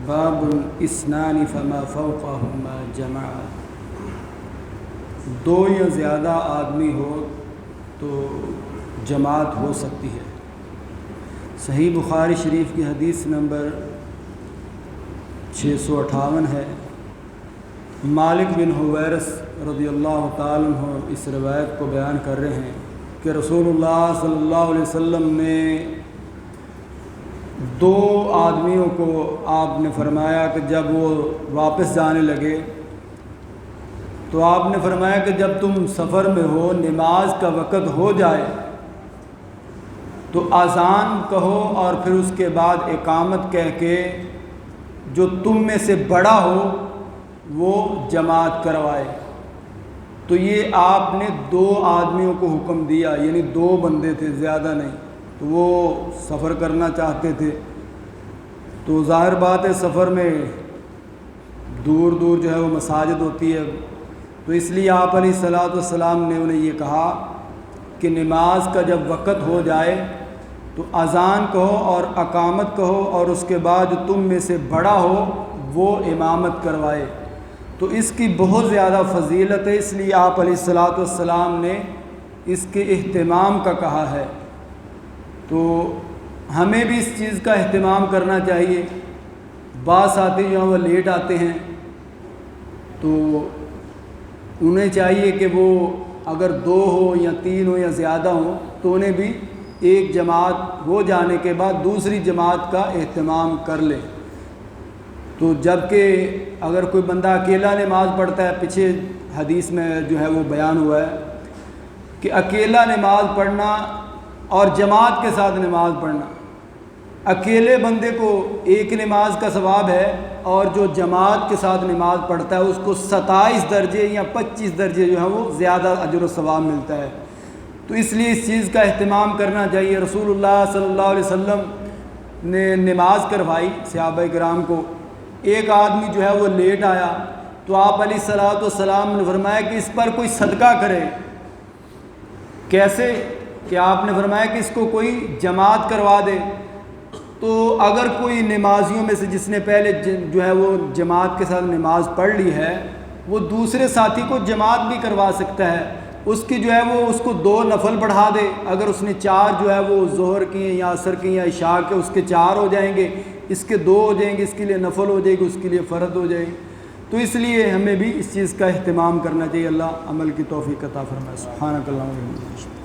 باب اسنان فما فوقهما جماعہ، دو یا زیادہ آدمی ہو تو جماعت ہو سکتی ہے۔ صحیح بخاری شریف کی حدیث نمبر 658 ہے۔ مالک بن حویرث رضی اللہ تعالیٰ عنہ اس روایت کو بیان کر رہے ہیں کہ رسول اللہ صلی اللہ علیہ وسلم نے دو آدمیوں کو آپ نے فرمایا کہ جب وہ واپس جانے لگے تو آپ نے فرمایا کہ جب تم سفر میں ہو، نماز کا وقت ہو جائے تو اذان کہو اور پھر اس کے بعد اقامت کہہ کے جو تم میں سے بڑا ہو وہ جماعت کروائے۔ تو یہ آپ نے دو آدمیوں کو حکم دیا، یعنی دو بندے تھے، زیادہ نہیں، تو وہ سفر کرنا چاہتے تھے۔ تو ظاہر بات ہے سفر میں دور دور جو ہے وہ مساجد ہوتی ہے، تو اس لیے آپ علیہ الصلوۃ والسلام نے انہیں یہ کہا کہ نماز کا جب وقت ہو جائے تو اذان کہو اور اقامت کہو اور اس کے بعد جو تم میں سے بڑا ہو وہ امامت کروائے۔ تو اس کی بہت زیادہ فضیلت ہے، اس لیے آپ علیہ الصلوۃ والسلام نے اس کے اہتمام کا کہا ہے۔ تو ہمیں بھی اس چیز کا اہتمام کرنا چاہیے۔ بعض ساتھی جو ہیں وہ لیٹ آتے ہیں تو انہیں چاہیے کہ وہ اگر دو ہو یا تین ہو یا زیادہ ہوں تو انہیں بھی ایک جماعت ہو جانے کے بعد دوسری جماعت کا اہتمام کر لیں۔ تو جب کہ اگر کوئی بندہ اکیلا نماز پڑھتا ہے، پیچھے حدیث میں جو ہے وہ بیان ہوا ہے کہ اکیلا نماز پڑھنا اور جماعت کے ساتھ نماز پڑھنا، اکیلے بندے کو ایک نماز کا ثواب ہے اور جو جماعت کے ساتھ نماز پڑھتا ہے اس کو 27 درجے یا 25 درجے جو ہیں وہ زیادہ اجر و ثواب ملتا ہے۔ تو اس لیے اس چیز کا اہتمام کرنا چاہیے۔ رسول اللہ صلی اللہ علیہ وسلم نے نماز کروائی صحابہ کرام کو، ایک آدمی جو ہے وہ لیٹ آیا تو آپ علیہ الصلوۃ والسلام نے فرمایا کہ اس پر کوئی صدقہ کرے۔ کیسے؟ کہ آپ نے فرمایا کہ اس کو کوئی جماعت کروا دے۔ تو اگر کوئی نمازیوں میں سے جس نے پہلے جو ہے وہ جماعت کے ساتھ نماز پڑھ لی ہے، وہ دوسرے ساتھی کو جماعت بھی کروا سکتا ہے، اس کی جو ہے وہ اس کو 2 نفل بڑھا دے۔ اگر اس نے 4 جو ہے وہ ظہر کی ہیں یا عصر کی یا عشاء کے، اس کے 4 ہو جائیں گے، اس کے 2 ہو جائیں گے، اس کے لیے نفل ہو جائے گی، اس کے لیے فرض ہو جائے گی۔ تو اس لیے ہمیں بھی اس چیز کا اہتمام کرنا چاہیے۔ اللہ عمل کی توفیق عطا فرمائے۔ سبحانک اللہم و بحمدک۔